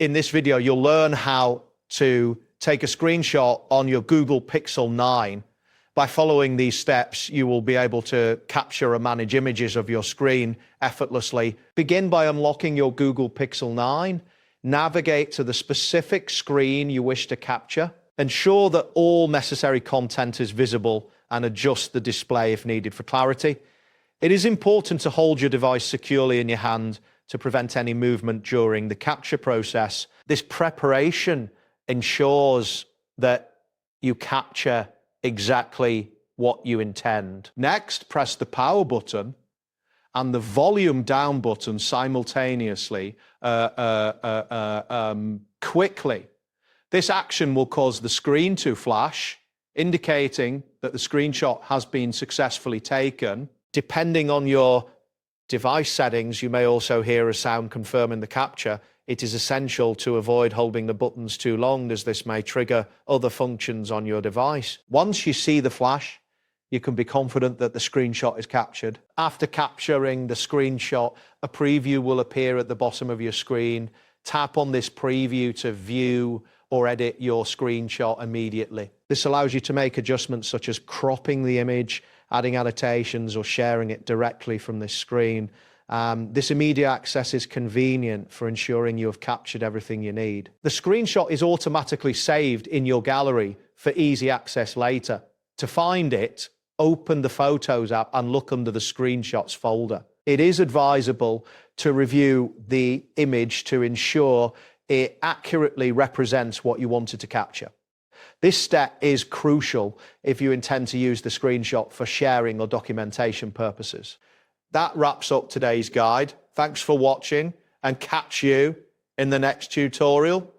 In this video, you'll learn how to take a screenshot on your Google Pixel 9. By following these steps, you will be able to capture and manage images of your screen effortlessly. Begin by unlocking your Google Pixel 9. Navigate to the specific screen you wish to capture. Ensure that all necessary content is visible and adjust the display if needed for clarity. It is important to hold your device securely in your hand to prevent any movement during the capture process. This preparation ensures that you capture exactly what you intend. Next, press the power button and the volume down button simultaneously, quickly. This action will cause the screen to flash, indicating that the screenshot has been successfully taken. Depending on your device settings, you may also hear a sound confirming the capture. It is essential to avoid holding the buttons too long, as this may trigger other functions on your device. Once you see the flash, you can be confident that the screenshot is captured. After capturing the screenshot, a preview will appear at the bottom of your screen. Tap on this preview to view or edit your screenshot immediately. This allows you to make adjustments such as cropping the image, adding annotations, or sharing it directly from this screen. This immediate access is convenient for ensuring you have captured everything you need. The screenshot is automatically saved in your gallery for easy access later. To find it, open the Photos app and look under the Screenshots folder. It is advisable to review the image to ensure it accurately represents what you wanted to capture. This step is crucial if you intend to use the screenshot for sharing or documentation purposes. That wraps up today's guide. Thanks for watching, and catch you in the next tutorial.